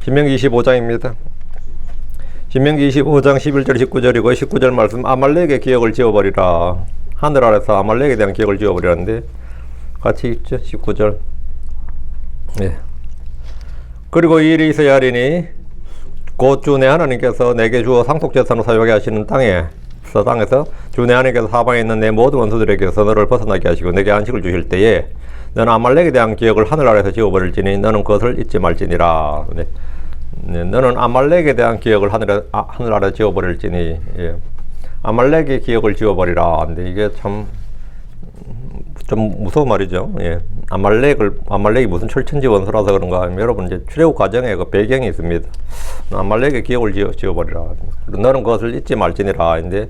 신명기 25장입니다. 신명기 25장 11절 19절이고 19절 말씀 아말렉의 기억을 지워버리라. 하늘 아래서 아말렉에 대한 기억을 지워버리라는데 같이 읽죠. 19절. 예. 그리고 이 일이 있어야 하리니 곧 주 내 하나님께서 내게 주어 상속제사로 사용하게 하시는 땅에서 주 내 하나님께서 사방에 있는 내 모든 원수들에게서 너를 벗어나게 하시고 내게 안식을 주실 때에 너는 아말렉에 대한 기억을 하늘 아래서 지워버릴지니 너는 그것을 잊지 말지니라. 네. 네, 너는 아말렉에 대한 기억을 하늘 아래 지워버릴지니. 예. 아말렉의 기억을 지워버리라. 근데 이게 참 좀 무서운 말이죠. 예. 아말렉이 무슨 철천지 원수라서 그런가 하면 여러분 이제 출애굽 과정에 그 배경이 있습니다. 아말렉의 기억을 지워버리라. 너는 그것을 잊지 말지니라. 근데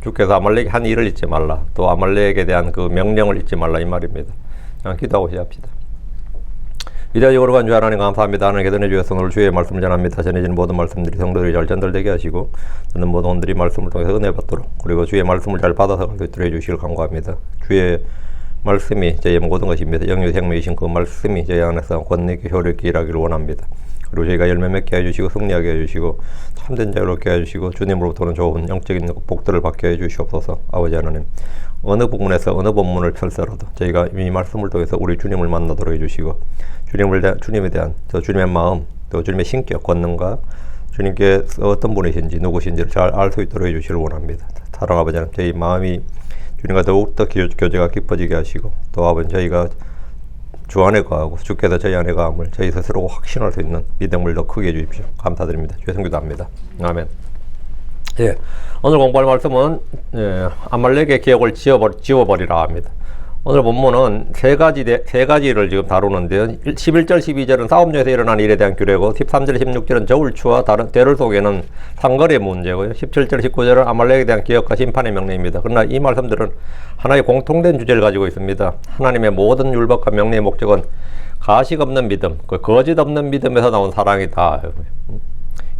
주께서 아말렉이 한 일을 잊지 말라. 또 아말렉에 대한 그 명령을 잊지 말라 이 말입니다. 기도하고 시작합시다. 위대하시고 거룩한 주 하나님 감사합니다. 하나님께 전해주셔서 오늘 주의 말씀을 전합니다. 전해지는 모든 말씀들이 성도들이 잘 전달되게 하시고 듣는 모든 분들이 말씀을 통해서 은혜 받도록 그리고 주의 말씀을 잘 받아서 갈 수 있도록 해주시길 간구합니다. 주의 말씀이 저희의 모든 것입니다. 영유 생명이신 그 말씀이 저희 안에서 권능있게 효력있게 일하기를 원합니다. 그리고 저희가 열매 맺게 해주시고 승리하게 해주시고 참된 자유를 얻게 해주시고 주님으로부터는 좋은 영적인 복들을 받게 해주시옵소서. 아버지 하나님, 어느 부분에서 어느 본문을 펼서라도 저희가 이 말씀을 통해서 우리 주님을 만나도록 해주시고 주님에 대한 또 주님의 마음 또 주님의 신격 권능과 주님께 어떤 분이신지 누구신지를 잘 알 수 있도록 해주시길 원합니다. 사랑 아버지 하나님, 저희 마음이 주님과 더욱더 교제가 깊어지게 하시고 또 아버지 저희가 주 안에 거하고 주께서 저희 안에 거함을 저희 스스로 확신할 수 있는 믿음을 더 크게 해주십시오. 감사드립니다. 주의 성기도합니다. 아멘. 예, 오늘 공부할 말씀은 아말렉의 기억을 지워버리라 합니다. 오늘 본문은 세 가지를 지금 다루는데요. 11절 12절은 싸움 중에서 일어난 일에 대한 규례고 13절 16절은 저울추와 다른 대를 속에는 상거리의 문제고요. 17절 19절은 아말렉에 대한 기억과 심판의 명령입니다. 그러나 이 말씀들은 하나의 공통된 주제를 가지고 있습니다. 하나님의 모든 율법과 명령의 목적은 가식 없는 믿음, 거짓 없는 믿음에서 나온 사랑이다.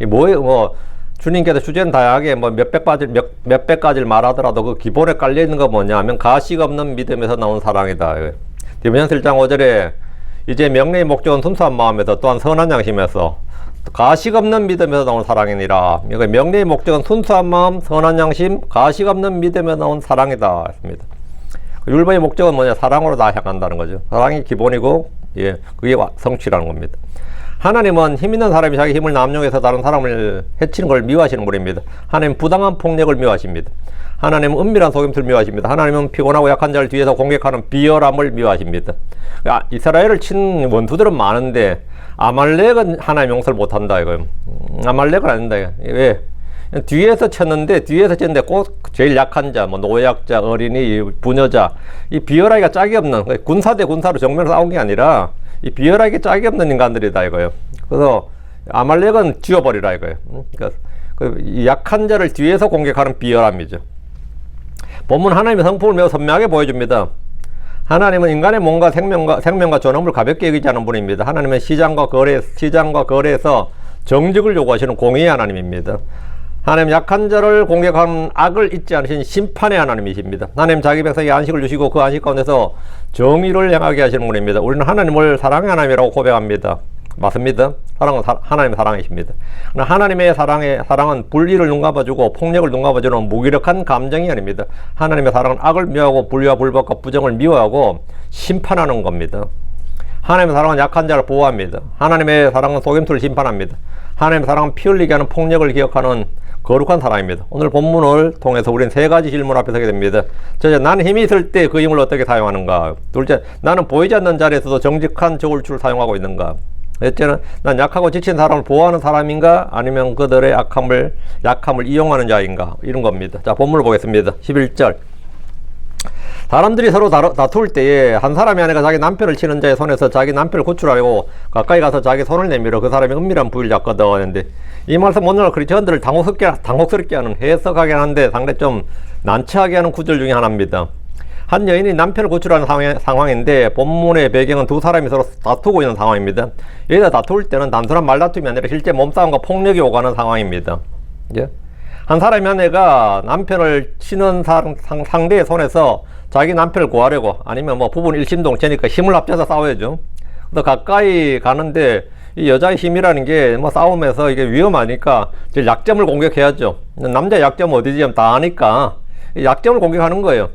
이 뭐예요? 주님께서 주제는 다양하게 몇백 가지를 말하더라도 그 기본에 깔려 있는 거 뭐냐면 가식 없는 믿음에서 나온 사랑이다. 디모데전서 1장 5절에 이제 명령의 목적은 순수한 마음에서 또한 선한 양심에서 가식 없는 믿음에서 나온 사랑이니라. 그러니까 명령의 목적은 순수한 마음, 선한 양심, 가식 없는 믿음에서 나온 사랑이다 했습니다. 율법의 목적은 뭐냐? 사랑으로 다 향한다는 거죠. 사랑이 기본이고, 예, 그게 성취라는 겁니다. 하나님은 힘 있는 사람이 자기 힘을 남용해서 다른 사람을 해치는 걸 미워하시는 분입니다. 하나님은 부당한 폭력을 미워하십니다. 하나님은 은밀한 속임수를 미워하십니다. 하나님은 피곤하고 약한 자를 뒤에서 공격하는 비열함을 미워하십니다. 이스라엘을 친 원수들은 많은데 아말렉은 하나님 용서를 못한다 이거예요. 아말렉은 아닌다. 왜? 뒤에서 쳤는데 꼭 제일 약한 자, 노약자, 어린이, 부녀자, 이 비열하기가 짝이 없는 군사 대 군사로 정면으로 싸운 게 아니라 이 비열하게 짝이 없는 인간들이다 이거예요. 그래서 아말렉은 지워버리라 이거예요. 그러니까 그 약한 자를 뒤에서 공격하는 비열함이죠. 본문 하나님의 성품을 매우 선명하게 보여줍니다. 하나님은 인간의 몸과 생명과 존엄을 가볍게 여기지 않은 분입니다. 하나님은 시장과 거래에서 정직을 요구하시는 공의의 하나님입니다. 하나님 약한 자를 공격하는 악을 잊지 않으신 심판의 하나님이십니다. 하나님 자기 백성에게 안식을 주시고 그 안식 가운데서 정의를 행하게 하시는 분입니다. 우리는 하나님을 사랑의 하나님이라고 고백합니다. 맞습니다. 사랑은 하나님의 사랑이십니다. 하나님의 사랑은 불의를 눈감아주고 폭력을 눈감아주는 무기력한 감정이 아닙니다. 하나님의 사랑은 악을 미워하고 불의와 불법과 부정을 미워하고 심판하는 겁니다. 하나님의 사랑은 약한 자를 보호합니다. 하나님의 사랑은 속임수를 심판합니다. 하나님의 사랑은 피 흘리게 하는 폭력을 기억하는 거룩한 사랑입니다. 오늘 본문을 통해서 우리는 세 가지 질문 앞에 서게 됩니다. 첫째, 나는 힘이 있을 때 그 힘을 어떻게 사용하는가? 둘째, 나는 보이지 않는 자리에서도 정직한 저울추를 사용하고 있는가? 넷째는 난 약하고 지친 사람을 보호하는 사람인가? 아니면 그들의 약함을 이용하는 자인가? 이런 겁니다. 자, 본문을 보겠습니다. 11절. 사람들이 서로 다툴 때에 한 사람이 아내가 자기 남편을 치는 자의 손에서 자기 남편을 구출하려고 가까이 가서 자기 손을 내밀어 그 사람이 은밀한 부위를 잡거든 하는데 이 말씀 오늘날 크리스천들을 당혹스럽게 하는 해석하게 하는데 상당히 좀 난처하게 하는 구절 중에 하나입니다. 한 여인이 남편을 구출하는 상황인데 본문의 배경은 두 사람이 서로 다투고 있는 상황입니다. 여기서 다툴 때는 단순한 말다툼이 아니라 실제 몸싸움과 폭력이 오가는 상황입니다. 예? 한 사람이 아내가 남편을 치는 상대의 손에서 자기 남편을 구하려고 아니면 부분 일심동체니까 힘을 합쳐서 싸워야죠. 또 가까이 가는데 이 여자의 힘이라는 게 뭐 싸움에서 이게 위험하니까 제일 약점을 공격해야죠. 남자의 약점 어디지 하면 다 아니까 약점을 공격하는 거예요.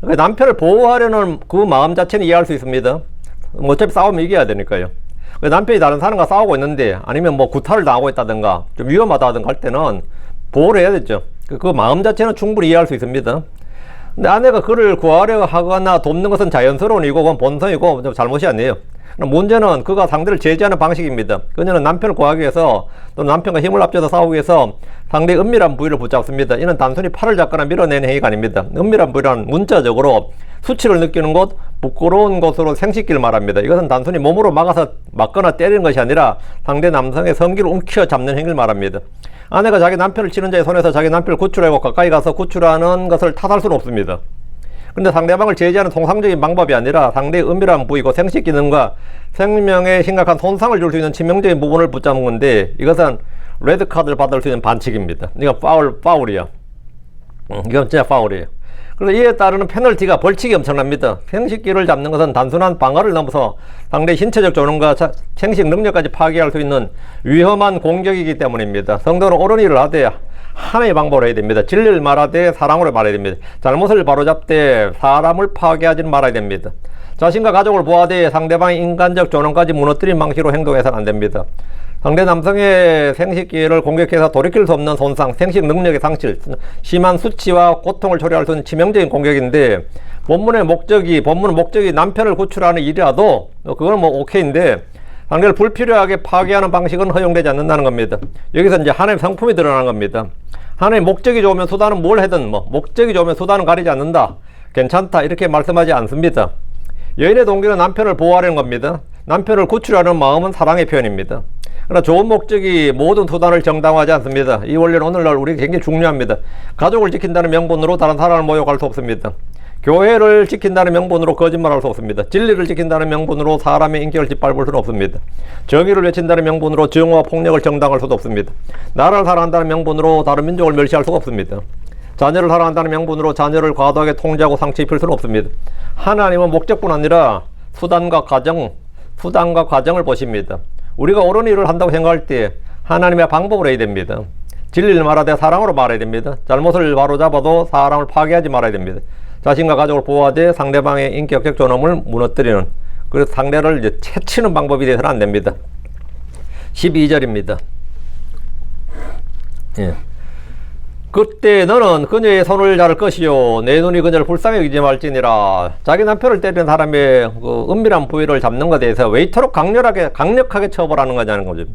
그러니까 남편을 보호하려는 그 마음 자체는 이해할 수 있습니다. 뭐 어차피 싸우면 이겨야 되니까요. 남편이 다른 사람과 싸우고 있는데 아니면 뭐 구타를 당하고 있다든가 좀 위험하다든가 할 때는 보호를 해야 되죠. 그 마음 자체는 충분히 이해할 수 있습니다. 근데 아내가 그를 구하려 하거나 돕는 것은 자연스러운 이고 그건 본성이고 잘못이 아니에요. 문제는 그가 상대를 제지하는 방식입니다. 그녀는 남편을 구하기 위해서 또 남편과 힘을 합쳐서 싸우기 위해서 상대의 은밀한 부위를 붙잡습니다. 이는 단순히 팔을 잡거나 밀어내는 행위가 아닙니다. 은밀한 부위란 문자적으로 수치를 느끼는 곳, 부끄러운 곳으로 생식기를 말합니다. 이것은 단순히 몸으로 막거나 때리는 것이 아니라 상대 남성의 성기를 움켜 잡는 행위를 말합니다. 아내가 자기 남편을 치는 자의 손에서 자기 남편을 구출하고 가까이 가서 구출하는 것을 탓할 수는 없습니다. 근데 상대방을 제지하는 통상적인 방법이 아니라 상대의 은밀한 부위고 생식 기능과 생명에 심각한 손상을 줄 수 있는 치명적인 부분을 붙잡는 건데 이것은 레드카드를 받을 수 있는 반칙입니다. 이건 파울이야. 이건 진짜 파울이에요. 그래서 이에 따르는 페널티가 벌칙이 엄청납니다. 생식기를 잡는 것은 단순한 방어를 넘어서 상대의 신체적 조건과 생식 능력까지 파괴할 수 있는 위험한 공격이기 때문입니다. 성도는 옳은 일을 하되 하나의 방법으로 해야 됩니다. 진리를 말하되 사랑으로 말해야 됩니다. 잘못을 바로잡되 사람을 파괴하지는 말아야 됩니다. 자신과 가족을 보호하되 상대방의 인간적 존엄까지 무너뜨린 방식으로 행동해서는 안 됩니다. 상대 남성의 생식기를 공격해서 돌이킬 수 없는 손상, 생식 능력의 상실, 심한 수치와 고통을 초래할 수 있는 치명적인 공격인데 본문은 목적이 남편을 구출하는 일이라도 그건 뭐 오케이인데 상대를 불필요하게 파괴하는 방식은 허용되지 않는다는 겁니다. 여기서 이제 하나님의 성품이 드러나는 겁니다. 하나님의 목적이 좋으면 수단은 뭘 해든 목적이 좋으면 수단은 가리지 않는다. 괜찮다. 이렇게 말씀하지 않습니다. 여인의 동기는 남편을 보호하려는 겁니다. 남편을 구출하는 마음은 사랑의 표현입니다. 그러나 좋은 목적이 모든 수단을 정당화하지 않습니다. 이 원리는 오늘날 우리에게 굉장히 중요합니다. 가족을 지킨다는 명분으로 다른 사람을 모욕할 수 없습니다. 교회를 지킨다는 명분으로 거짓말할 수 없습니다. 진리를 지킨다는 명분으로 사람의 인격을 짓밟을 수는 없습니다. 정의를 외친다는 명분으로 증오와 폭력을 정당할 수도 없습니다. 나라를 사랑한다는 명분으로 다른 민족을 멸시할 수가 없습니다. 자녀를 사랑한다는 명분으로 자녀를 과도하게 통제하고 상처 입힐 수는 없습니다. 하나님은 목적뿐 아니라 수단과 과정을 보십니다. 우리가 옳은 일을 한다고 생각할 때 하나님의 방법으로 해야 됩니다. 진리를 말하되 사랑으로 말해야 됩니다. 잘못을 바로잡아도 사람을 파괴하지 말아야 됩니다. 자신과 가족을 보호하되 상대방의 인격적 존엄을 무너뜨리는, 그래서 상대를 이제 채치는 방법이 되어서는 안 됩니다. 12절입니다. 예. 그때 너는 그녀의 손을 자를 것이요 내 눈이 그녀를 불쌍히 여기지 말지니라. 자기 남편을 때리는 사람의 그 은밀한 부위를 잡는 것에 대해서 왜 이토록 강력하게 처벌하는 거냐는 거죠.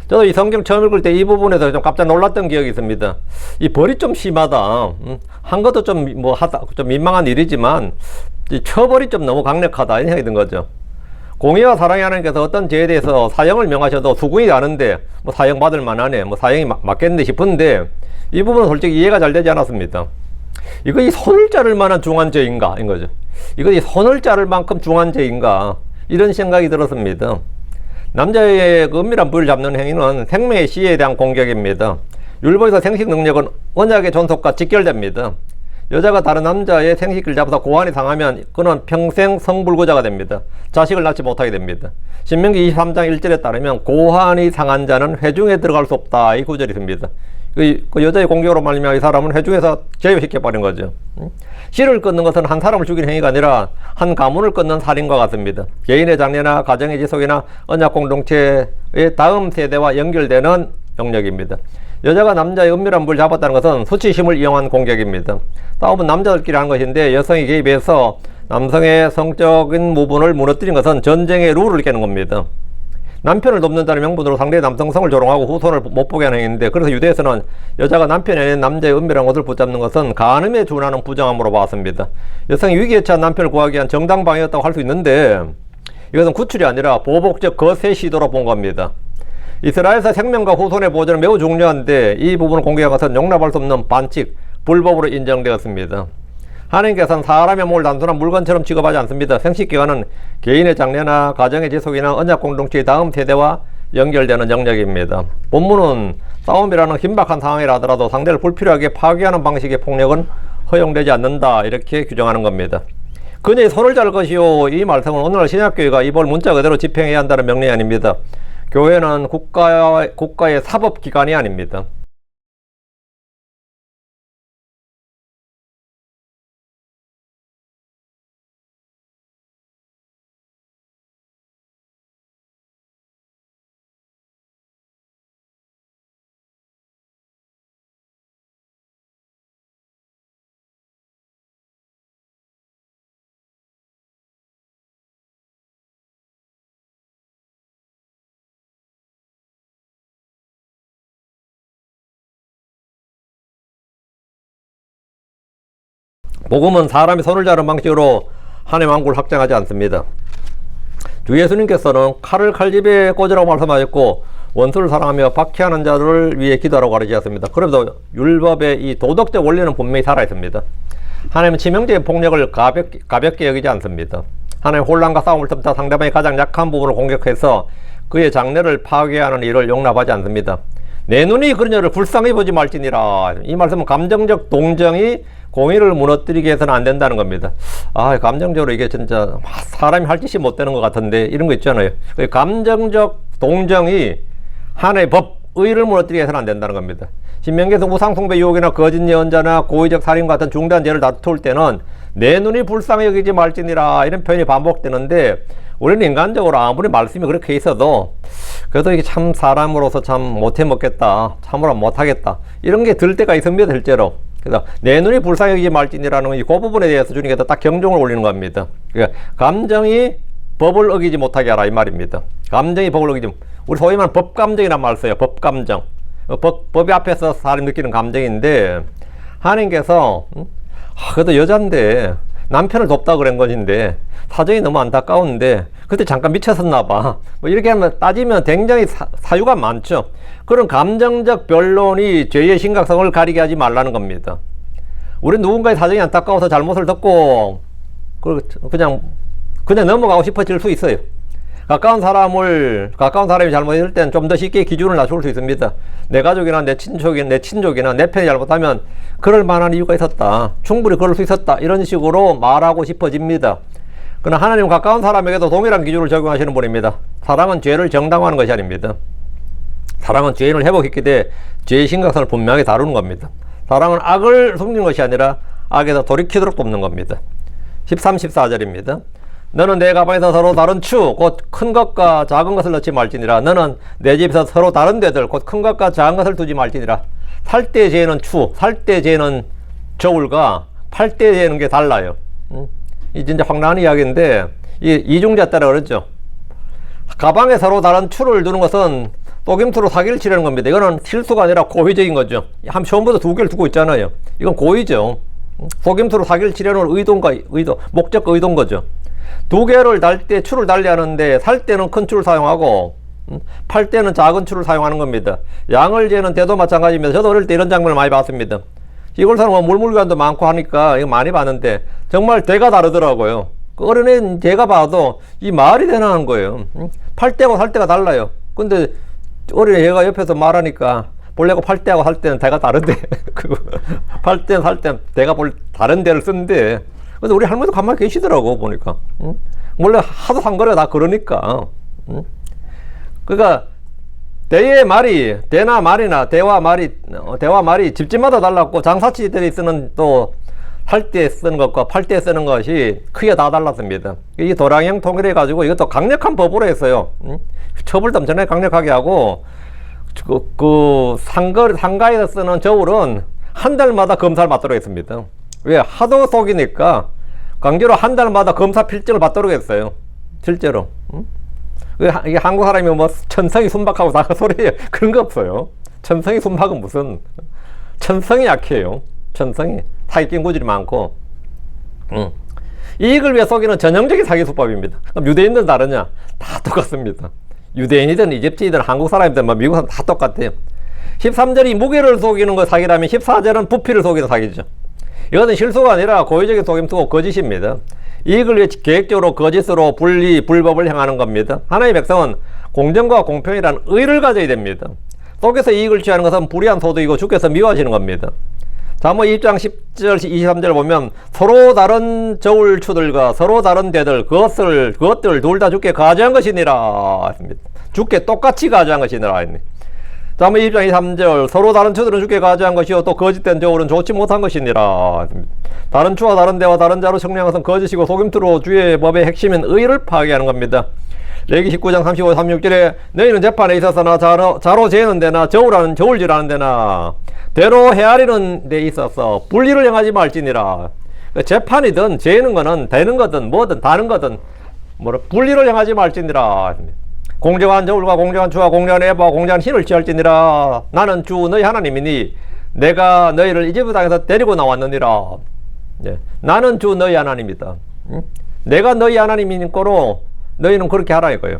저도 이 성경 처음 읽을 때 이 부분에서 좀 깜짝 놀랐던 기억이 있습니다. 이 벌이 좀 심하다. 한 것도 좀 민망한 일이지만 이 처벌이 좀 너무 강력하다 이런 생각이 든 거죠. 공의와 사랑의 하나님께서 어떤 죄에 대해서 사형을 명하셔도 수긍이 가는데 뭐 사형 받을 만하네, 뭐 사형이 맞겠네 싶은데 이 부분은 솔직히 이해가 잘 되지 않았습니다. 이거 이 손을 자를 만한 중한 죄인가? 인 거죠. 이거 이 손을 자를 만큼 중한 죄인가? 이런 생각이 들었습니다. 남자의 그 은밀한 부위를 잡는 행위는 생명의 시에 대한 공격입니다. 율법에서 생식 능력은 언약의 존속과 직결됩니다. 여자가 다른 남자의 생식기를 잡아서 고환이 상하면 그는 평생 성불구자가 됩니다. 자식을 낳지 못하게 됩니다. 신명기 23장 1절에 따르면 고환이 상한 자는 회중에 들어갈 수 없다. 이 구절이 있습니다. 그 여자의 공격으로 말미암아 이 사람은 회중에서 제외시켜버린 거죠. 씨를 끊는 것은 한 사람을 죽이는 행위가 아니라 한 가문을 끊는 살인과 같습니다. 개인의 장래나 가정의 지속이나 언약 공동체의 다음 세대와 연결되는 영역입니다. 여자가 남자의 은밀한 부위를 잡았다는 것은 수치심을 이용한 공격입니다. 싸움은 남자들끼리 하는 것인데 여성이 개입해서 남성의 성적인 부분을 무너뜨린 것은 전쟁의 룰을 깨는 겁니다. 남편을 돕는다는 명분으로 상대의 남성성을 조롱하고 후손을 못 보게 하는 행위인데, 그래서 유대에서는 여자가 남편이 아닌 남자의 은밀한 옷을 붙잡는 것은 간음에 준하는 부정함으로 봤습니다. 여성이 위기에 처한 남편을 구하기 위한 정당 방해였다고 할 수 있는데 이것은 구출이 아니라 보복적 거세 시도로 본 겁니다. 이스라엘에서 생명과 후손의 보존은 매우 중요한데 이 부분을 공개한 것은 용납할 수 없는 반칙, 불법으로 인정되었습니다. 하나님께서는 사람의 몸을 단순한 물건처럼 취급하지 않습니다. 생식기관은 개인의 장래나 가정의 지속이나 언약 공동체의 다음 세대와 연결되는 영역입니다. 본문은 싸움이라는 긴박한 상황이라 하더라도 상대를 불필요하게 파괴하는 방식의 폭력은 허용되지 않는다 이렇게 규정하는 겁니다. 그녀의 손을 자를 것이요, 이 말씀은 오늘날 신약교회가 이걸 문자 그대로 집행해야 한다는 명령이 아닙니다. 교회는 국가의 사법기관이 아닙니다. 복음은 사람이 손을 자른 방식으로 하나님 왕국을 확장하지 않습니다. 주 예수님께서는 칼을 칼집에 꽂으라고 말씀하셨고 원수를 사랑하며 박해하는 자들을 위해 기도하라고 가르치셨습니다. 그래도 율법의 이 도덕적 원리는 분명히 살아있습니다. 하나님은 치명적인 폭력을 가볍게 여기지 않습니다. 하나님 혼란과 싸움을 틈타 상대방의 가장 약한 부분을 공격해서 그의 장래를 파괴하는 일을 용납하지 않습니다. 내 눈이 그런 여를 불쌍히 보지 말지니라. 이 말씀은 감정적 동정이 공의를 무너뜨리게 해서는 안 된다는 겁니다. 감정적으로 이게 진짜 사람이 할 짓이 못 되는 것 같은데 이런 거 있잖아요. 감정적 동정이 하나의 법, 의를 무너뜨리게 해서는 안 된다는 겁니다. 신명기에서 우상숭배 유혹이나 거짓 예언자나 고의적 살인 같은 중대한 죄를 다툴 때는 내 눈이 불쌍히 여기지 말지니라 이런 표현이 반복되는데 우리는 인간적으로 아무리 말씀이 그렇게 있어도 그래도 이게 참 사람으로서 참 못해 먹겠다, 참으로 못하겠다 이런 게 들 때가 있습니다. 실제로. 그래서 내 눈이 불쌍히 여기지 말지니라는 이 부분에 대해서 주님께서 딱 경종을 울리는 겁니다. 그러니까 감정이 법을 어기지 못하게 하라 이 말입니다. 감정이 법을 어기지, 우리 소위 말하는 법감정이란 말 써요. 법감정. 법이 앞에서 사람이 느끼는 감정인데 하나님께서 그래도 여잔데 남편을 돕다 그런 것인데 사정이 너무 안타까운데 그때 잠깐 미쳤었나 봐. 뭐 이렇게 하면 따지면 굉장히 사유가 많죠. 그런 감정적 변론이 죄의 심각성을 가리게 하지 말라는 겁니다. 우리는 누군가의 사정이 안타까워서 잘못을 듣고 그냥 넘어가고 싶어질 수 있어요. 가까운 사람이 잘못했을 때는 좀 더 쉽게 기준을 낮출 수 있습니다. 내 가족이나 내 친족이나 내 편이 잘못하면 그럴 만한 이유가 있었다. 충분히 그럴 수 있었다. 이런 식으로 말하고 싶어집니다. 그러나 하나님은 가까운 사람에게도 동일한 기준을 적용하시는 분입니다. 사랑은 죄를 정당화하는 것이 아닙니다. 사랑은 죄인을 회복했기 때문에 죄의 심각성을 분명하게 다루는 겁니다. 사랑은 악을 숨기는 것이 아니라 악에서 돌이키도록 돕는 겁니다. 13, 14절입니다. 너는 내 가방에서 서로 다른 추, 곧 큰 것과 작은 것을 넣지 말지니라. 너는 내 집에서 서로 다른 데들, 곧 큰 것과 작은 것을 두지 말지니라. 살 때 재는 추, 살 때 재는 저울과 팔 때 재는 게 달라요. 이 진짜 황당한 이야기인데, 이중잣대라 그러죠. 가방에 서로 다른 추를 두는 것은 또김투로 사기를 치려는 겁니다. 이거는 실수가 아니라 고의적인 거죠. 한 처음부터 두 개를 두고 있잖아요. 이건 고의죠. 속임수로 사기를 치려는 목적과 의도인 거죠. 두 개를 달 때 추를 달리하는데 살 때는 큰 추를 사용하고 팔 때는 작은 추를 사용하는 겁니다. 양을 재는 때도 마찬가지입니다. 저도 어릴 때 이런 장면을 많이 봤습니다. 시골 사람은 물물관도 많고 하니까 이거 많이 봤는데 정말 대가 다르더라고요. 그 어린애 제가 봐도 이 말이 되나 하는 거예요. 팔 때하고 살 때가 달라요. 근데 어린애 얘가 옆에서 말하니까 본래가 팔 때하고 살 때는 대가 다른데 팔 때, 살 때 대가 다른 데를 쓰는데 근데 우리 할머니도 가만히 계시더라고 보니까. 원래 하도 상거래가 다 그러니까. 그러니까 대의 말이 대나 말이나 대화 말이 집집마다 달랐고 장사치들이 쓰는 또 할 때 쓰는 것과 팔 때 쓰는 것이 크게 다 달랐습니다. 이 도량형 통일해 가지고 이것도 강력한 법으로 했어요. 처벌도 엄청나게 강력하게 하고 상가에서 쓰는 저울은 한 달마다 검사를 받도록 했습니다. 왜? 하도 속이니까 강제로 한 달마다 검사 필증을 받도록 했어요. 실제로. 이게 한국 사람이 뭐 천성이 순박하고 다 소리예요. 그런 거 없어요. 천성이 순박은 무슨 천성이 약해요. 천성이 사기꾼 구질이 많고 이익을 위해 속이는 전형적인 사기 수법입니다. 그럼 유대인들은 다르냐? 다 똑같습니다. 유대인이든 이집트이든 한국 사람이든 뭐 미국 사람 다 똑같아요. 13절이 무게를 속이는 거 사기라면 14절은 부피를 속이는 사기죠. 이것은 실수가 아니라 고의적인 속임수고 거짓입니다. 이익을 위해 계획적으로 거짓으로 불법을 행하는 겁니다. 하나님의 백성은 공정과 공평이라는 의를 가져야 됩니다. 속에서 이익을 취하는 것은 불의한 소득이고 주께서 미워하시는 겁니다. 자, 뭐 2장 10절, 23절 보면 서로 다른 저울추들과 서로 다른 대들 그것들 둘 다 주께 가져한 것이니라 했습니다. 주께 똑같이 가져한 것이니라 했네. 자, 뭐 2장 23절 서로 다른 추들은 주께 가져한 것이요 또 거짓된 저울은 좋지 못한 것이니라 했습니다. 다른 추와 다른 대와 다른 자로 청량한 것은 거짓이고 속임수로 주의 법의 핵심인 의를 파괴하는 겁니다. 레위기 19장 35, 36절에 너희는 재판에 있어서나 자로 재는 데나 저울질하는 데나 대로 헤아리는 데 있어서 불의를 행하지 말지니라. 재판이든 재는 거는 되는 거든 뭐든 다른 거든 불의를 행하지 말지니라. 공정한 저울과 공정한 주와 공정한 에바와 공정한 신을 취할지니라. 나는 주 너희 하나님이니 내가 너희를 이집트 땅에서 데리고 나왔느니라. 네. 나는 주 너희 하나님이다. 내가 너희 하나님인 거로 너희는 그렇게 하라 이거예요.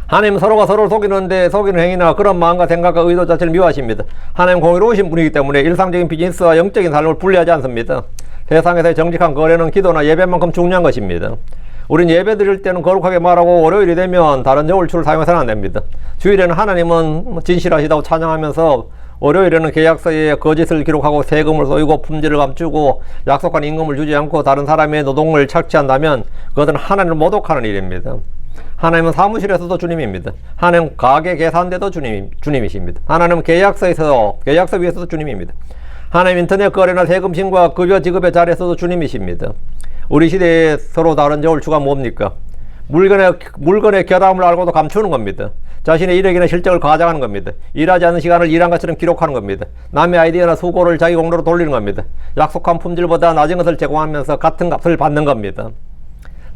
하나님 서로가 서로를 속이는 행위나 그런 마음과 생각과 의도 자체를 미워하십니다. 하나님 공의로우신 분이기 때문에 일상적인 비즈니스와 영적인 삶을 분리하지 않습니다. 세상에서의 정직한 거래는 기도나 예배만큼 중요한 것입니다. 우린 예배 드릴 때는 거룩하게 말하고 월요일이 되면 다른 저울추를 사용해서는 안 됩니다. 주일에는 하나님은 진실하시다고 찬양하면서 월요일에는 계약서에 거짓을 기록하고 세금을 쏘이고 품질을 감추고 약속한 임금을 주지 않고 다른 사람의 노동을 착취한다면 그것은 하나님을 모독하는 일입니다. 하나님은 사무실에서도 주님입니다. 하나님 가게 계산대도 주님이십니다. 하나님은 계약서 위에서도 주님입니다. 하나님 인터넷 거래나 세금 신고와 급여 지급의 자리에서도 주님이십니다. 우리 시대에 서로 다른 저울추가 뭡니까? 물건의 결함을 알고도 감추는 겁니다. 자신의 이력이나 실적을 과장하는 겁니다. 일하지 않은 시간을 일한 것처럼 기록하는 겁니다. 남의 아이디어나 수고를 자기 공로로 돌리는 겁니다. 약속한 품질보다 낮은 것을 제공하면서 같은 값을 받는 겁니다.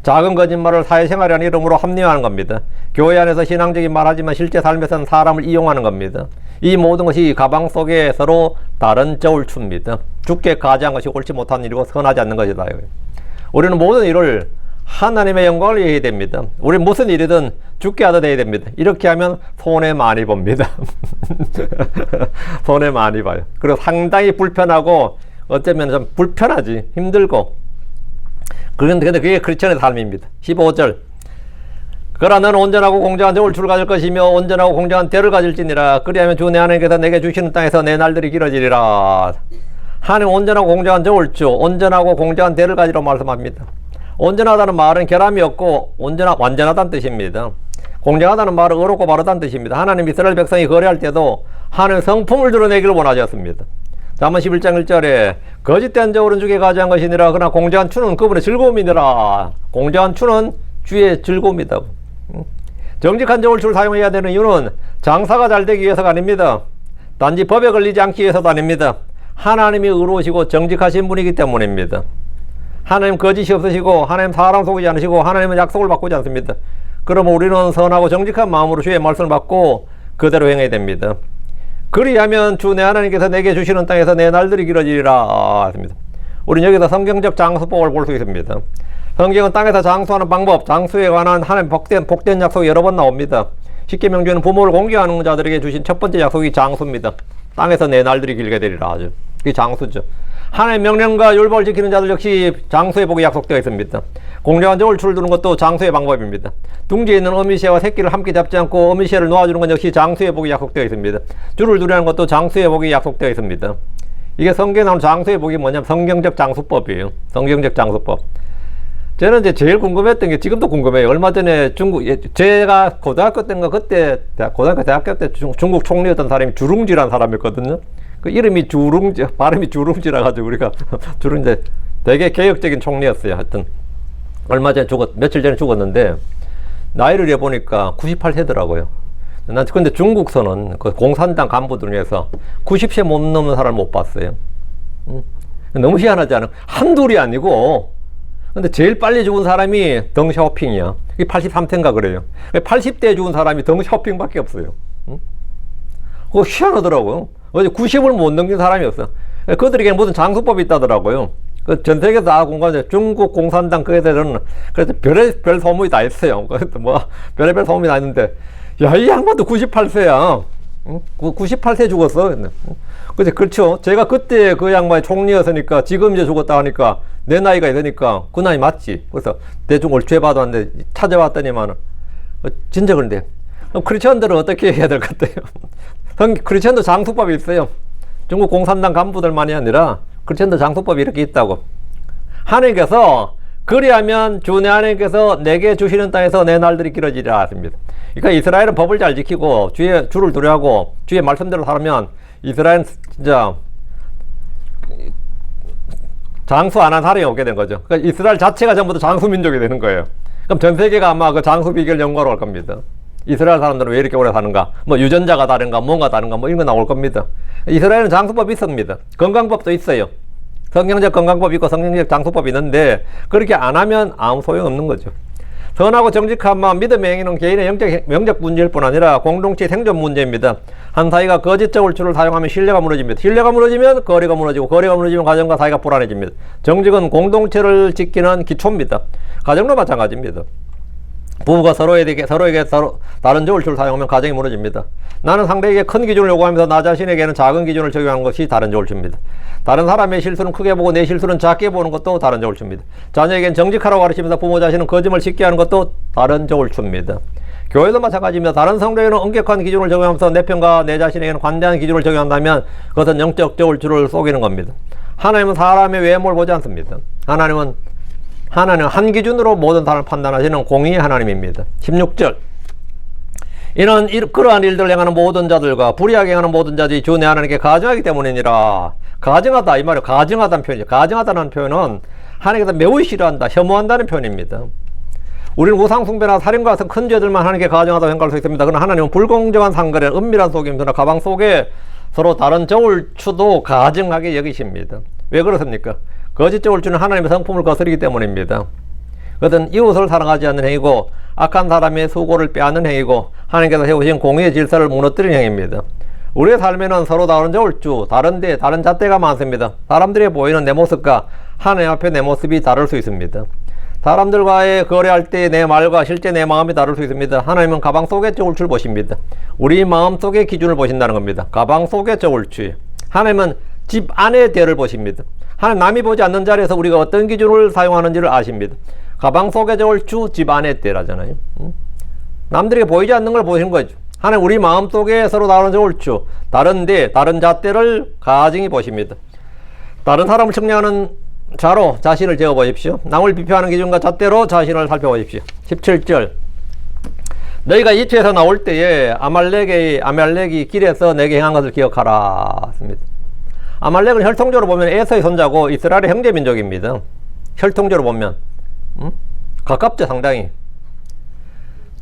작은 거짓말을 사회생활이라는 이름으로 합리화하는 겁니다. 교회 안에서 신앙적인 말하지만 실제 삶에서는 사람을 이용하는 겁니다. 이 모든 것이 가방 속에 서로 다른 저울추입니다. 주께 가져한 것이 옳지 못한 일이고 선하지 않는 것이다. 우리는 모든 일을 하나님의 영광을 위해 해야 됩니다. 우리 무슨 일이든 주께 하다 해야 됩니다. 이렇게 하면 손해 많이 봅니다. 손해 많이 봐요. 그리고 상당히 불편하고 어쩌면 좀 불편하지, 힘들고. 근데 그게 크리스천의 삶입니다. 15절. 그러나 너는 온전하고 공정한 저울추를 가질 것이며 온전하고 공정한 대를 가질지니라. 그리하면 주 내 하나님께서 내게 주시는 땅에서 내 날들이 길어지리라. 하나님 온전하고 공정한 저울추, 온전하고 공정한 대를 가지라고 말씀합니다. 온전하다는 말은 결함이 없고 완전하다는 뜻입니다. 공정하다는 말은 의롭고 바르다는 뜻입니다. 하나님 이스라엘 백성이 거래할 때도 하나님 성품을 드러내기를 원하셨습니다. 잠언 11장 1절에 거짓된 저울은 주께 가져한 것이니라. 그러나 공정한 추는 그분의 즐거움이니라. 공정한 추는 주의 즐거움이다. 정직한 저울추를 사용해야 되는 이유는 장사가 잘 되기 위해서가 아닙니다. 단지 법에 걸리지 않기 위해서도 아닙니다. 하나님이 의로우시고 정직하신 분이기 때문입니다. 하나님 거짓이 없으시고 하나님 사람 속이지 않으시고 하나님은 약속을 바꾸지 않습니다. 그러면 우리는 선하고 정직한 마음으로 주의 말씀을 받고 그대로 행해야 됩니다. 그리하면 주 내 하나님께서 내게 주시는 땅에서 내 날들이 길어지리라 했습니다. 우리는 여기서 성경적 장수법을 볼 수 있습니다. 성경은 땅에서 장수하는 방법, 장수에 관한 하나님 복된 약속이 여러 번 나옵니다. 십계명 중에는 부모를 공경하는 자들에게 주신 첫 번째 약속이 장수입니다. 땅에서 내 날들이 길게 되리라 하죠. 그게 장수죠. 하나님의 명령과 율법을 지키는 자들 역시 장수의 복이 약속되어 있습니다. 공정한 저울추를 두는 것도 장수의 방법입니다. 둥지에 있는 어미새와 새끼를 함께 잡지 않고 어미새를 놓아주는 것 역시 장수의 복이 약속되어 있습니다. 줄을 두려는 것도 장수의 복이 약속되어 있습니다. 이게 성경에 나오는 장수의 복이 뭐냐면 성경적 장수법이에요. 성경적 장수법. 저는 이제 제일 궁금했던 게 지금도 궁금해요. 얼마 전에 제가 고등학교 때인가 그때 대학교 때 중국 총리였던 사람이 주룽지라는 사람이었거든요. 그 이름이 발음이 주룽지라 가지고 우리가 주룽지 되게 개혁적인 총리였어요. 하여튼 얼마 전에 며칠 전에 죽었는데 나이를 해보니까 98세더라고요. 난 근데 중국서는 그 공산당 간부들 중에서 90세 못 넘는 사람을 못 봤어요. 너무 희한하지 않아? 한둘이 아니고. 근데 제일 빨리 죽은 사람이 덩샤오핑이야. 그게 83세인가 그래요. 80대에 죽은 사람이 덩샤오핑밖에 없어요. 그거 희한하더라고요. 어제 90을 못 넘긴 사람이 없어. 그들에게는 무슨 장수법이 있다더라고요. 그 전 세계에서 다 공부하는데 중국 공산당 그 애들은 그래서 별 소문이 다 있어요. 뭐 별의별 소문이 다 있는데 야, 이 양반도 98세야. 98세 죽었어. 근데 그렇죠. 제가 그때 그 양반이 총리였으니까 지금 이제 죽었다 하니까 내 나이가 있으니까 그 나이 맞지. 그래서 대충 올취해봐도 찾아봤더니만 진짜 그런데 크리스천들은 어떻게 해야 될 것 같아요? 크리스천도 장수법이 있어요. 중국 공산당 간부들만이 아니라 크리스천들 장수법이 이렇게 있다고. 하나님께서 그리하면 주 내 하나님께서 내게 주시는 땅에서 내 날들이 길어지리라 하십니다. 그러니까 이스라엘은 법을 잘 지키고 주를 두려워하고 주의 말씀대로 살면 이스라엘은 진짜 장수 안 한 사람이 오게 된 거죠. 그러니까 이스라엘 자체가 전부 다 장수 민족이 되는 거예요. 그럼 전 세계가 아마 그 장수 비결 연구하러 갈 겁니다. 이스라엘 사람들은 왜 이렇게 오래 사는가? 뭐 유전자가 다른가, 뭔가 다른가, 뭐 이런 거 나올 겁니다. 이스라엘은 장수법이 있습니다. 건강법도 있어요. 성경적 건강법이 있고 성경적 장수법이 있는데 그렇게 안 하면 아무 소용없는 거죠. 선하고 정직한 마음, 믿음의 행위는 개인의 영적 문제일 뿐 아니라 공동체 생존 문제입니다. 한 사이가 거짓적 올추를 사용하면 신뢰가 무너집니다. 신뢰가 무너지면 거리가 무너지고 거리가 무너지면 가정과 사이가 불안해집니다. 정직은 공동체를 지키는 기초입니다. 가정도 마찬가지입니다. 부부가 서로에게 다른 저울추를 사용하면 가정이 무너집니다. 나는 상대에게 큰 기준을 요구하면서 나 자신에게는 작은 기준을 적용하는 것이 다른 저울추입니다. 다른 사람의 실수는 크게 보고 내 실수는 작게 보는 것도 다른 저울추입니다. 자녀에겐 정직하라고 가르치면서 부모 자신은 거짓말 쉽게 하는 것도 다른 저울추입니다. 교회도 마찬가지입니다. 다른 성도에게는 엄격한 기준을 적용하면서 내 편과 내 자신에게는 관대한 기준을 적용한다면 그것은 영적 저울추를 속이는 겁니다. 하나님은 사람의 외모를 보지 않습니다. 하나님은 한 기준으로 모든 사람을 판단하시는 공의의 하나님입니다. 16절. 이는 그러한 일들을 행하는 모든 자들과 불의하게 행하는 모든 자들이 주 내 하나님께 가증하기 때문이니라. 가증하다 이 말이에요. 가증하다는 표현이죠. 가증하다는 표현은 하나님께서 매우 싫어한다, 혐오한다는 표현입니다. 우리는 우상숭배나 살인과 같은 큰 죄들만 하나님께 가증하다고 생각할 수 있습니다. 그러나 하나님은 불공정한 상거래, 은밀한 속임수나 가방 속에 서로 다른 저울추도 가증하게 여기십니다. 왜 그렇습니까? 거짓 저울추는 하나님의 성품을 거스르기 때문입니다. 그것은 이웃을 사랑하지 않는 행위고 악한 사람의 수고를 빼앗는 행위고 하나님께서 세우신 공의의 질서를 무너뜨리는 행위입니다. 우리의 삶에는 서로 다른 저울추, 다른 잣대가 많습니다. 사람들이 보이는 내 모습과 하나님 앞에 내 모습이 다를 수 있습니다. 사람들과의 거래할 때 내 말과 실제 내 마음이 다를 수 있습니다. 하나님은 가방 속의 저울추를 보십니다. 우리 마음 속의 기준을 보신다는 겁니다. 가방 속의 저울추. 하나님은 집 안의 대를 보십니다. 하나님 남이 보지 않는 자리에서 우리가 어떤 기준을 사용하는지를 아십니다. 가방 속의 저울추, 집 안의 대라잖아요. 남들에게 보이지 않는 걸 보시는 거죠. 하나님 우리 마음 속에 서로 다른 저울추, 다른 잣대를 가증히 보십니다. 다른 사람을 측량하는 자로 자신을 재어 보십시오. 남을 비표하는 기준과 잣대로 자신을 살펴보십시오. 17절. 너희가 이집트에서 나올 때에 아말렉이 길에서 내게 행한 것을 기억하라. 습니다. 아말렉은 혈통적으로 보면 에서의 손자고 이스라엘의 형제 민족입니다. 혈통적으로 보면 가깝죠, 상당히.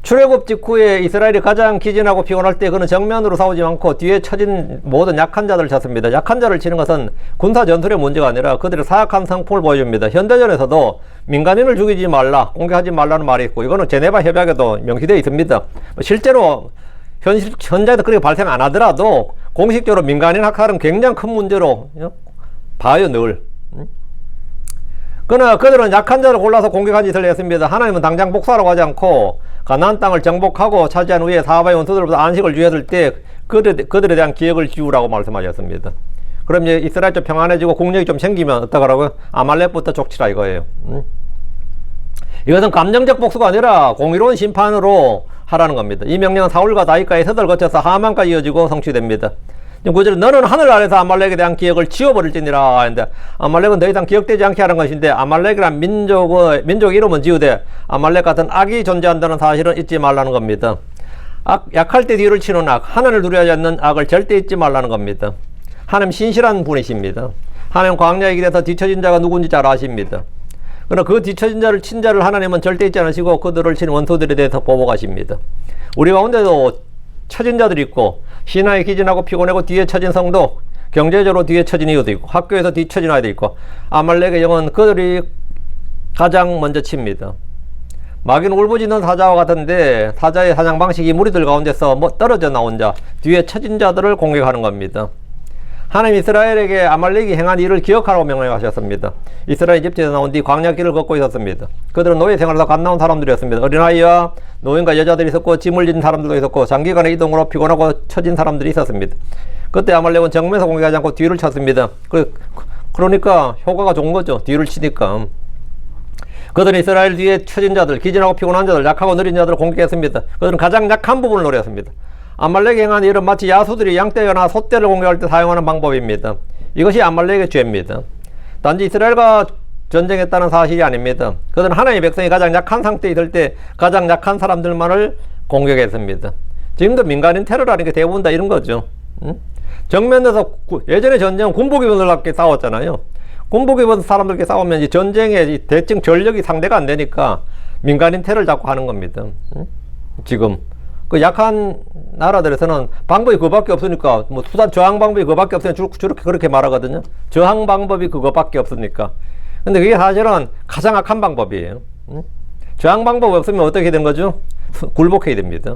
출애굽 직후에 이스라엘이 가장 기진하고 피곤할 때 그는 정면으로 싸우지 않고 뒤에 처진 모든 약한 자들을 쳤습니다. 약한 자를 치는 것은 군사 전술의 문제가 아니라 그들의 사악한 성품을 보여줍니다. 현대전에서도 민간인을 죽이지 말라, 공격하지 말라는 말이 있고 이거는 제네바 협약에도 명시되어 있습니다. 실제로 현장에서 그렇게 발생 안 하더라도 공식적으로 민간인 학살은 굉장히 큰 문제로 봐요, 늘. 그러나 그들은 약한 자를 골라서 공격한 짓을 했습니다. 하나님은 당장 복수하라고 하지 않고 가나안 땅을 정복하고 차지한 후에 사바의 원수들로부터 안식을 주었을 때 그들에 대한 기억을 지우라고 말씀하셨습니다. 그럼 이제 이스라엘 좀 평안해지고 국력이 좀 생기면 어떡하라고요? 아말렉부터 족치라 이거예요. 이것은 감정적 복수가 아니라 공의로운 심판으로 하라는 겁니다. 이 명령은 사울과 다윗과의 서들을 거쳐서 하만까지 이어지고 성취됩니다. 구절은 너는 하늘 아래서 아말렉에 대한 기억을 지워버릴지니라 했는데 아말렉은 더 이상 기억되지 않게 하는 것인데 아말렉이란 민족 이름은 지우되 아말렉 같은 악이 존재한다는 사실은 잊지 말라는 겁니다. 약할 때 뒤를 치는 악, 하나님을 두려워하지 않는 악을 절대 잊지 말라는 겁니다. 하나님 신실한 분이십니다. 하나님 광야의 길에서 뒤처진 자가 누군지 잘 아십니다. 그러나 그 뒤처진 자를 친 자를 하나님은 절대 잊지 않으시고 그들을 친 원수들에 대해서 보복하십니다. 우리 가운데도 처진 자들이 있고 신앙에 기진하고 피곤하고 뒤에 처진 성도, 경제적으로 뒤에 처진 이유도 있고 학교에서 뒤처진 아이도 있고 아말렉의 영은 그들이 가장 먼저 칩니다. 마귀는 울부짖는 사자와 같은데 사자의 사냥 방식이 무리들 가운데서 떨어져 나온 자, 뒤에 처진 자들을 공격하는 겁니다. 하나님 이스라엘에게 아말렉이 행한 일을 기억하라고 명령하셨습니다. 이스라엘 이집트에서 나온 뒤 광야길을 걷고 있었습니다. 그들은 노예 생활에서 갓 나온 사람들이었습니다. 어린아이와 노인과 여자들이 있었고 짐을 진 사람들도 있었고 장기간의 이동으로 피곤하고 처진 사람들이 있었습니다. 그때 아말렉은 정면에서 공격하지 않고 뒤를 쳤습니다. 그러니까 효과가 좋은 거죠. 뒤를 치니까. 그들은 이스라엘 뒤에 처진 자들, 기진하고 피곤한 자들, 약하고 느린 자들을 공격했습니다. 그들은 가장 약한 부분을 노렸습니다. 아말렉이 행한 일은 마치 야수들이 양떼거나 소떼를 공격할 때 사용하는 방법입니다. 이것이 아말렉의 죄입니다. 단지 이스라엘과 전쟁했다는 사실이 아닙니다. 그들은 하나님의 백성이 가장 약한 상태에 있을 때 가장 약한 사람들만을 공격했습니다. 지금도 민간인 테러라는 게 대부분 다 이런 거죠. 정면에서 예전에 전쟁은 군복 입은 사람들끼리 싸웠잖아요. 군복 입은 사람들끼리 싸우면 이 전쟁에 대칭 전력이 상대가 안 되니까 민간인 테러를 자꾸 하는 겁니다. 지금 그 약한 나라들에서는 방법이 그거밖에 없으니까 뭐 수단 저항 방법이 그거밖에 없으니까 저렇게 그렇게 말하거든요. 저항 방법이 그거밖에 없으니까. 근데 그게 사실은 가장 악한 방법이에요. 저항 방법이 없으면 어떻게 된 거죠? 굴복해야 됩니다.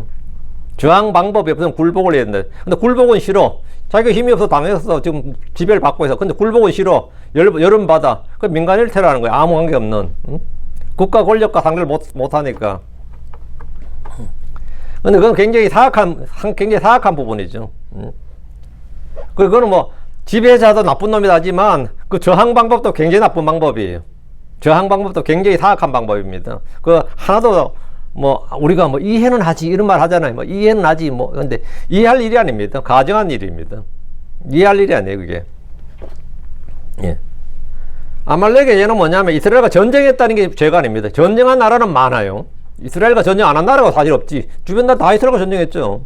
저항 방법이 없으면 굴복을 해야 된다. 근데 굴복은 싫어. 자기가 힘이 없어 당해서 지금 지배를 받고 있어. 근데 굴복은 싫어. 여름 받아. 그 민간인 테러하는 거야. 아무 관계 없는. 국가 권력과 상대를 못 하니까. 근데 그건 굉장히 사악한 부분이죠. 그거는 뭐 지배자도 나쁜 놈이다 하지만 그 저항 방법도 굉장히 나쁜 방법이에요. 저항 방법도 굉장히 사악한 방법입니다. 그 하나도 뭐 우리가 뭐 이해는 하지 이런 말 하잖아요. 뭐 이해는 하지 뭐 근데 이해할 일이 아닙니다. 가정한 일입니다. 이해할 일이 아니에요, 그게. 예. 아말렉의 죄는 뭐냐면 이스라엘과 전쟁했다는 게 죄가 아닙니다. 전쟁한 나라는 많아요. 이스라엘과 전쟁 안 한 나라가 사실 없지. 주변 나라 다 이스라엘과 전쟁했죠.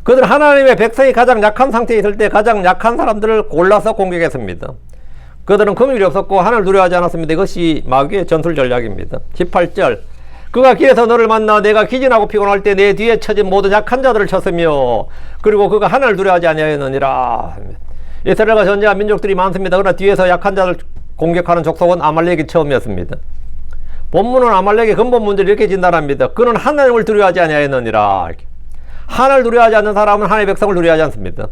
그들은 하나님의 백성이 가장 약한 상태에 있을 때 가장 약한 사람들을 골라서 공격했습니다. 그들은 긍휼이 없었고 하나님을 두려워하지 않았습니다. 이것이 마귀의 전술 전략입니다. 18절 그가 길에서 너를 만나 내가 기진하고 피곤할 때 내 뒤에 처진 모든 약한 자들을 쳤으며 그리고 그가 하나님을 두려워하지 아니하였느니라. 이스라엘과 전쟁한 민족들이 많습니다. 그러나 뒤에서 약한 자를 공격하는 족속은 아말렉이 처음이었습니다. 본문은 아말렉의 근본 문제를 이렇게 진단합니다. 그는 하나님을 두려워하지 아니하였느니라. 하나님을 두려워하지 않는 사람은 하나님의 백성을 두려워하지 않습니다.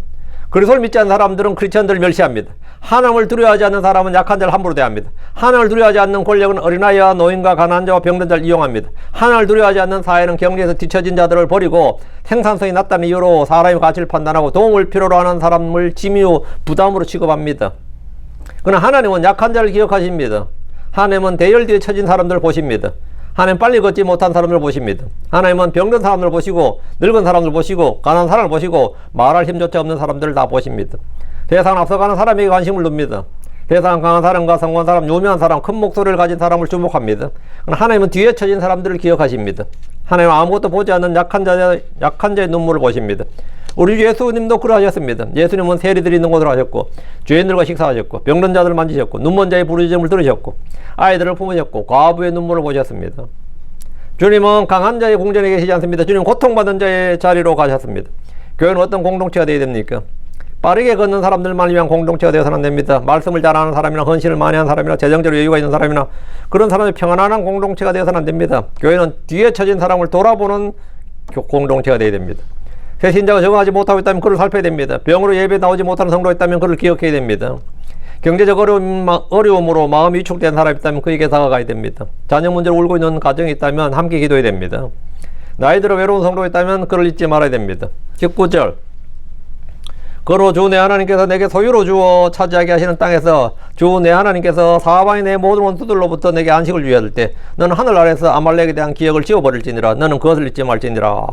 그리스도를 믿지 않는 사람들은 크리스천들을 멸시합니다. 하나님을 두려워하지 않는 사람은 약한 자를 함부로 대합니다. 하나님을 두려워하지 않는 권력은 어린아이와 노인과 가난한 자와 병든 자를 이용합니다. 하나님을 두려워하지 않는 사회는 경제에서 뒤처진 자들을 버리고 생산성이 낮다는 이유로 사람의 가치를 판단하고 도움을 필요로 하는 사람을 짐이요 부담으로 취급합니다. 그러나 하나님은 약한 자를 기억하십니다. 하나님은 대열 뒤에 처진 사람들을 보십니다. 하나님 빨리 걷지 못한 사람을 보십니다. 하나님은 병든 사람을 보시고 늙은 사람을 보시고 가난한 사람을 보시고 말할 힘조차 없는 사람들을 다 보십니다. 세상 앞서가는 사람에게 관심을 둡니다. 세상 강한 사람과 성공한 사람, 유명한 사람, 큰 목소리를 가진 사람을 주목합니다. 하나님은 뒤에 처진 사람들을 기억하십니다. 하나님은 아무것도 보지 않는 약한 자의 눈물을 보십니다. 우리 예수님도 그러하셨습니다. 예수님은 세리들이 있는 곳으로 하셨고 죄인들과 식사하셨고 병든 자들을 만지셨고 눈먼 자의 부르짖음을 들으셨고 아이들을 품으셨고 과부의 눈물을 보셨습니다. 주님은 강한 자의 궁전에 계시지 않습니다. 주님은 고통받은 자의 자리로 가셨습니다. 교회는 어떤 공동체가 되어야 됩니까? 빠르게 걷는 사람들만 위한 공동체가 되어서는 안 됩니다. 말씀을 잘하는 사람이나 헌신을 많이 하는 사람이나 재정적으로 여유가 있는 사람이나 그런 사람이 평안한 공동체가 되어서는 안 됩니다. 교회는 뒤에 처진 사람을 돌아보는 공동체가 되어야 됩니다. 새신자가 적응하지 못하고 있다면 그를 살펴야 됩니다. 병으로 예배 나오지 못하는 성도가 있다면 그를 기억해야 됩니다. 경제적 어려움으로 마음이 위축된 사람이 있다면 그에게 다가가야 됩니다. 자녀 문제로 울고 있는 가정이 있다면 함께 기도해야 됩니다. 나이 들어 외로운 성도가 있다면 그를 잊지 말아야 됩니다. 19절 그로 주 내 하나님께서 내게 소유로 주어 차지하게 하시는 땅에서 주 내 하나님께서 사방의 내 모든 원수들로부터 내게 안식을 주어야 할 때 너는 하늘 아래서 아말렉에 대한 기억을 지워버릴지니라. 너는 그것을 잊지 말지니라.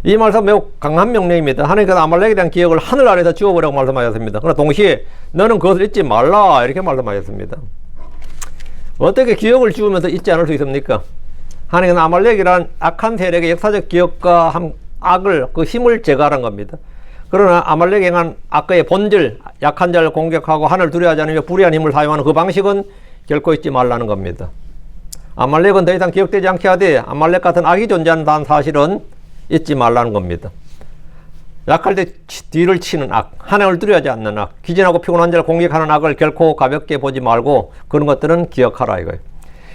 이 말씀 매우 강한 명령입니다. 하나님께서 아말렉에 대한 기억을 하늘 아래서 지워버리라고 말씀하셨습니다. 그러나 동시에 너는 그것을 잊지 말라 이렇게 말씀하셨습니다. 어떻게 기억을 지우면서 잊지 않을 수 있습니까? 하나님은 아말렉이란 악한 세력의 역사적 기억과 악을 그 힘을 제거하는 겁니다. 그러나 아말렉이 행한 악의 본질, 약한 자를 공격하고 하늘을 두려워하지 않으며 불의한 힘을 사용하는 그 방식은 결코 잊지 말라는 겁니다. 아말렉은 더 이상 기억되지 않게 하되 아말렉 같은 악이 존재한다는 사실은 잊지 말라는 겁니다. 약할 때 뒤를 치는 악, 하나님을 두려워하지 않는 악, 기진하고 피곤한 자를 공격하는 악을 결코 가볍게 보지 말고 그런 것들은 기억하라 이거예요.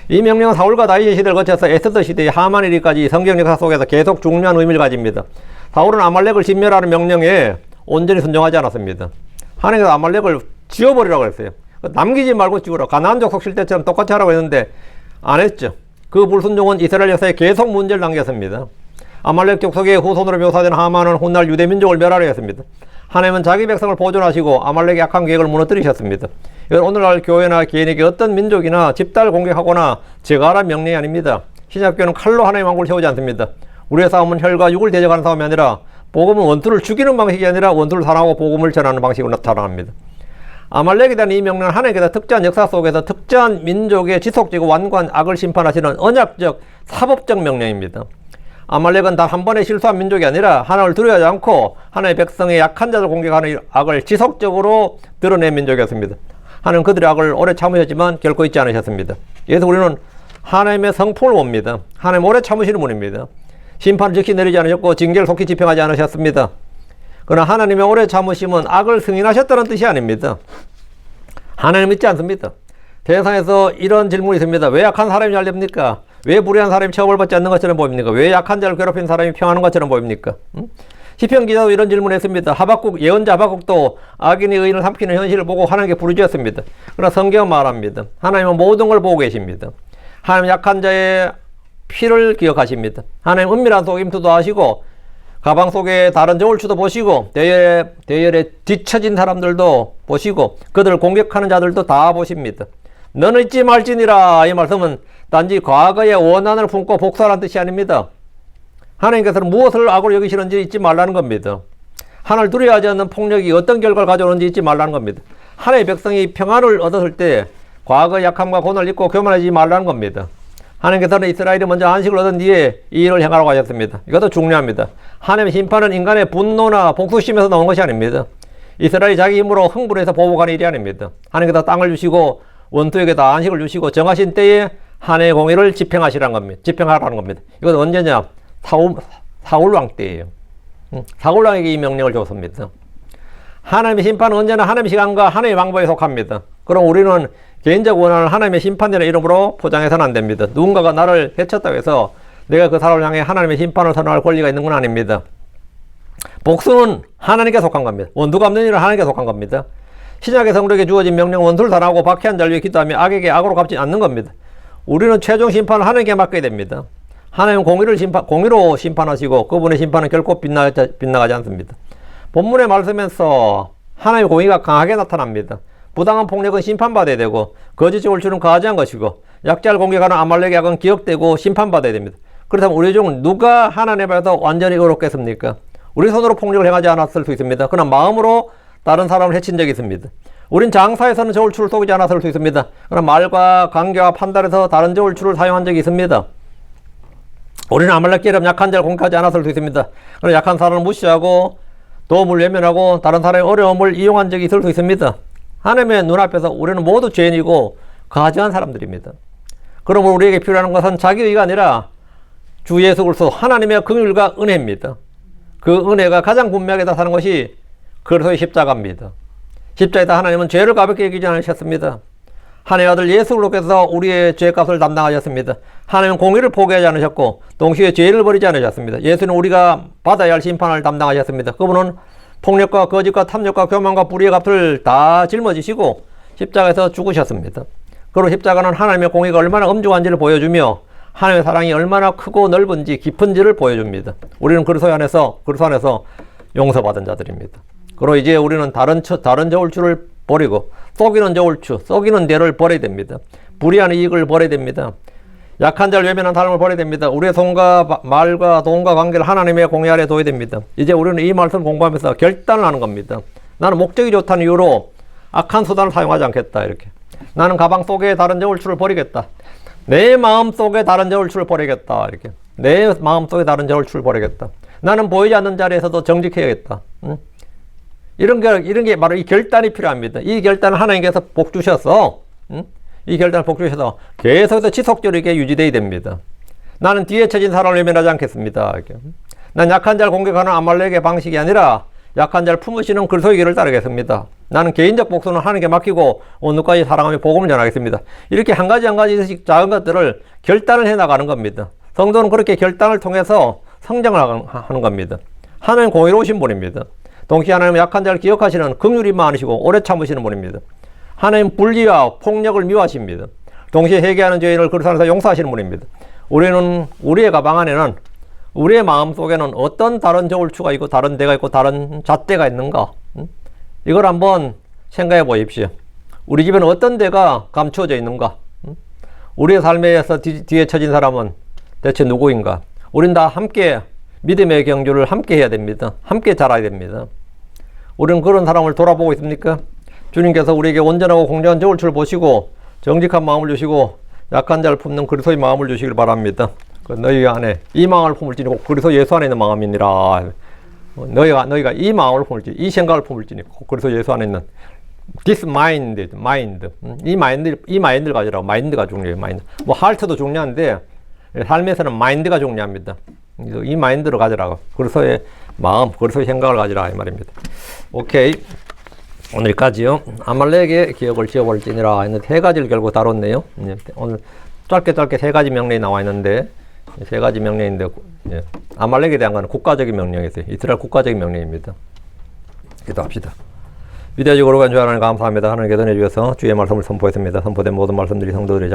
이 명령은 사울과 다윗의 시대를 거쳐서 에스더 시대의 하만 일기까지 성경 역사 속에서 계속 중요한 의미를 가집니다. 사울은 아말렉을 진멸하는 명령에 온전히 순종하지 않았습니다. 하나님께서 아말렉을 지워버리라고 했어요. 남기지 말고 지우라. 가나안 족속 실때처럼 똑같이 하라고 했는데 안 했죠. 그 불순종은 이스라엘 역사에 계속 문제를 남겼습니다. 아말렉 족속의 후손으로 묘사된 하만은 훗날 유대 민족을 멸하려 했습니다. 하나님은 자기 백성을 보존하시고 아말렉의 약한 계획을 무너뜨리셨습니다. 이건 오늘날 교회나 개인에게 어떤 민족이나 집단을 공격하거나 제거하라는 명령이 아닙니다. 신약교회는 칼로 하나님의 왕국을 세우지 않습니다. 우리의 싸움은 혈과 육을 대적하는 싸움이 아니라 복음은 원수를 죽이는 방식이 아니라 원수를 사랑하고 복음을 전하는 방식으로 나타납니다. 아말렉에 대한 이 명령은 하나님께서 특정한 역사 속에서 특정한 민족의 지속적이고 완고한 악을 심판하시는 언약적 사법적 명령입니다. 아말렉은 단 한 번의 실수한 민족이 아니라 하나님을 두려워하지 않고 하나님의 백성의 약한 자를 공격하는 악을 지속적으로 드러낸 민족이었습니다. 하나님은 그들의 악을 오래 참으셨지만 결코 잊지 않으셨습니다. 그래서 우리는 하나님의 성품을 봅니다. 하나님 오래 참으시는 분입니다. 심판을 즉시 내리지 않으셨고 징계를 속히 집행하지 않으셨습니다. 그러나 하나님의 오래 참으심은 악을 승인하셨다는 뜻이 아닙니다. 하나님 믿지 않습니다. 세상에서 이런 질문이 있습니다. 왜 약한 사람이 잘 됩니까? 왜 불의한 사람이 처벌받지 않는 것처럼 보입니까? 왜 약한 자를 괴롭힌 사람이 평안한 것처럼 보입니까? 시편 기자도 이런 질문을 했습니다. 예언자 하박국도 악인의 의인을 삼키는 현실을 보고 하나님께 부르짖었습니다. 그러나 성경은 말합니다. 하나님은 모든 걸 보고 계십니다. 하나님 약한 자의 피를 기억하십니다. 하나님 은밀한 속임수도 아시고 가방 속에 다른 저울추도 보시고 대열에 뒤처진 사람들도 보시고 그들을 공격하는 자들도 다 보십니다. 너는 잊지 말지니라. 이 말씀은 단지 과거의 원한을 품고 복수하라는 뜻이 아닙니다. 하나님께서는 무엇을 악으로 여기시는지 잊지 말라는 겁니다. 하나님을 두려워하지 않는 폭력이 어떤 결과를 가져오는지 잊지 말라는 겁니다. 하나님의 백성이 평안을 얻었을 때 과거의 약함과 고난을 잊고 교만하지 말라는 겁니다. 하나님께서는 이스라엘이 먼저 안식을 얻은 뒤에 이 일을 행하라고 하셨습니다. 이것도 중요합니다. 하나님의 심판은 인간의 분노나 복수심에서 나온 것이 아닙니다. 이스라엘이 자기 힘으로 흥분해서 보복하는 일이 아닙니다. 하나님께서 땅을 주시고 원수에게 다 안식을 주시고 정하신 때에 하나님의 공의를 집행하라는 겁니다. 이건 언제냐? 사울왕 때예요. 사울왕에게 이 명령을 줬습니다. 하나님의 심판은 언제나 하나님의 시간과 하나님의 방법에 속합니다. 그럼 우리는 개인적 원한을 하나님의 심판이라는 이름으로 포장해서는 안 됩니다. 누군가가 나를 해쳤다고 해서 내가 그 사람을 향해 하나님의 심판을 선언할 권리가 있는 건 아닙니다. 복수는 하나님께 속한 겁니다. 원수가 없는 일은 하나님께 속한 겁니다. 신약의 성도에게 주어진 명령은 원수를 단하고 박해한 자를 위해 기도하며 악에게 악으로 갚지 않는 겁니다. 우리는 최종 심판을 하나님께 맡겨야 됩니다. 하나님은 공의로 심판하시고 그분의 심판은 결코 빗나가지 않습니다. 본문의 말씀에서 하나님의 공의가 강하게 나타납니다. 부당한 폭력은 심판받아야 되고 거짓 올추는 가하지한 것이고 약자를 공격하는 아말렉의 악은 기억되고 심판받아야 됩니다. 그렇다면 우리 중 누가 하나님 앞에서 완전히 의롭겠습니까? 우리 손으로 폭력을 행하지 않았을 수 있습니다. 그러나 마음으로 다른 사람을 해친 적이 있습니다. 우린 장사에서는 저울추를 쏘지 않았을 수 있습니다. 그러나 말과 관계와 판단에서 다른 저울추를 사용한 적이 있습니다. 우리는 아말렉처럼 약한 자를 공격하지 않았을 수 있습니다. 그러나 약한 사람을 무시하고 도움을 외면하고 다른 사람의 어려움을 이용한 적이 있을 수 있습니다. 하나님의 눈앞에서 우리는 모두 죄인이고 가증한 사람들입니다. 그러므로 우리에게 필요한 것은 자기의가 아니라 주 예수 그리스도 하나님의 긍휼과 은혜입니다. 그 은혜가 가장 분명하게 나타나는 것이 그리스도의 십자가입니다. 십자가에서 하나님은 죄를 가볍게 여기지 않으셨습니다. 하나님의 아들 예수 그리스도께서 우리의 죄값을 담당하셨습니다. 하나님은 공의를 포기하지 않으셨고 동시에 죄를 버리지 않으셨습니다. 예수는 우리가 받아야 할 심판을 담당하셨습니다. 그분은 폭력과 거짓과 탐욕과 교만과 불의의 값을 다 짊어지시고 십자가에서 죽으셨습니다. 그리고 십자가는 하나님의 공의가 얼마나 엄중한지를 보여주며 하나님의 사랑이 얼마나 크고 넓은지 깊은지를 보여줍니다. 우리는 그리스도 안에서 용서받은 자들입니다. 그리고 이제 우리는 다른 저울추를 버리고 속이는 저울추, 속이는 대를 버려야 됩니다. 불의한 이익을 버려야 됩니다. 약한 자를 외면한 사람을 버려야 됩니다. 우리의 손과 말과 돈과 관계를 하나님의 공의 아래 둬야 됩니다. 이제 우리는 이 말씀을 공부하면서 결단을 하는 겁니다. 나는 목적이 좋다는 이유로 악한 수단을 사용하지 않겠다. 이렇게. 나는 가방 속에 다른 저울추를 버리겠다. 내 마음 속에 다른 저울추를 버리겠다. 이렇게. 내 마음 속에 다른 저울추를 버리겠다. 나는 보이지 않는 자리에서도 정직해야겠다. 이런 게 바로 이 결단이 필요합니다. 이 결단을 하나님께서 복 주셔서, 이 결단을 복 주셔서 계속해서 지속적으로 유지되어야 됩니다. 나는 뒤에 처진 사람을 외면하지 않겠습니다. 이렇게. 난 약한 자를 공격하는 아말렉의 방식이 아니라 약한 자를 품으시는 그리스도의 길을 따르겠습니다. 나는 개인적 복수는 하나님께 맡기고 온누까지 사랑하며 복음을 전하겠습니다. 이렇게 한 가지씩 작은 것들을 결단을 해나가는 겁니다. 성도는 그렇게 결단을 통해서 성장을 하는 겁니다. 하나님 공의로우신 분입니다. 동시에 하나님은 약한 자를 기억하시는 긍휼이 많으시고 오래 참으시는 분입니다. 하나님 불의와 폭력을 미워하십니다. 동시에 회개하는 죄인을 그리스도 안에서 용서하시는 분입니다. 우리는 우리의 가방 안에는 우리의 마음 속에는 어떤 다른 저울추가 있고 다른 데가 있고 다른 잣대가 있는가? 이걸 한번 생각해 보십시오. 우리 집에는 어떤 데가 감추어져 있는가? 우리의 삶에서 뒤에 처진 사람은 대체 누구인가? 우린 다 함께 믿음의 경주를 함께 해야 됩니다. 함께 자라야 됩니다. 우리는 그런 사람을 돌아보고 있습니까? 주님께서 우리에게 온전하고 공정한 저울추를 보시고 정직한 마음을 주시고 약한 자를 품는 그리스도의 마음을 주시길 바랍니다. 너희 안에 이 마음을 품을지니 그리스도 예수 안에 있는 마음이니라. 너희가 이 마음을 품을지 이 생각을 품을지니 그리스도 예수 안에 있는 this mind. 이 마인드를 가지라고. 마인드가 중요해요. 마인드. 뭐 하트도 중요한데 삶에서는 마인드가 중요합니다. 이 마인드를 가지라고. 그리스도의 마음, 그리스도의 생각을 가지라 이 말입니다. 오케이. 오늘까지요. 아말렉의 기억을 지워버릴지니라 했는 세 가지를 결국 다뤘네요. 오늘 짧게 세 가지 명령이 나와 있는데 세 가지 명령인데 아말렉에 대한 건 국가적인 명령이었어요. 이스라엘 국가적인 명령입니다. 기도합시다. 위대하시고 거룩한 주 하나님 감사합니다. 하나님께 전해 주셔서 주의 말씀을 선포했습니다. 선포된 모든 말씀들이 성도들의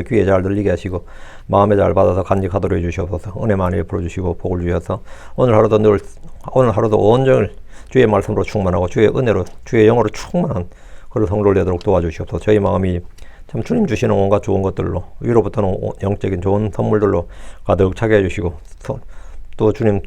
귀에 잘 들리게 하시고 마음에 잘 받아서 간직하도록 해주시옵소서. 은혜 많이 베풀어 주시고 복을 주셔서 오늘 하루도 온종일 주의 말씀으로 충만하고 주의 은혜로 주의 영으로 충만한 그런 성도를 되도록 도와주시옵소서. 저희 마음이 참 주님 주시는 온갖 좋은 것들로 위로부터는 영적인 좋은 선물들로 가득 차게 해주시고 또 주님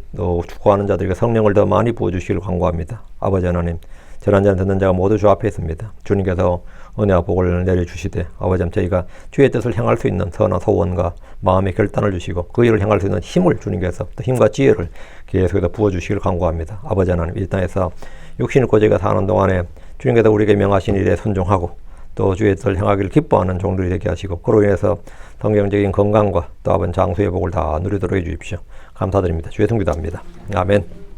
축복하는 자들에게 성령을 더 많이 부어주시길 간구합니다. 아버지 하나님, 전한 자는 듣는 자가 모두 주 앞에 있습니다. 주님께서 은혜와 복을 내려주시되 아버지 하나님, 저희가 주의 뜻을 향할 수 있는 선한 소원과 마음의 결단을 주시고 그 일을 향할 수 있는 힘을 주님께서 또 힘과 지혜를 계속해서 부어주시길 간구합니다. 아버지 하나님, 이 땅에서 육신을 입고 저희가 사는 동안에 주님께서 우리에게 명하신 일에 순종하고 또 주의 뜻을 행하기를 기뻐하는 종들이 되게 하시고 그로 인해서 성경적인 건강과 또 아버지 장수의 복을 다 누리도록 해주십시오. 감사드립니다. 주의 성기도합니다. 아멘.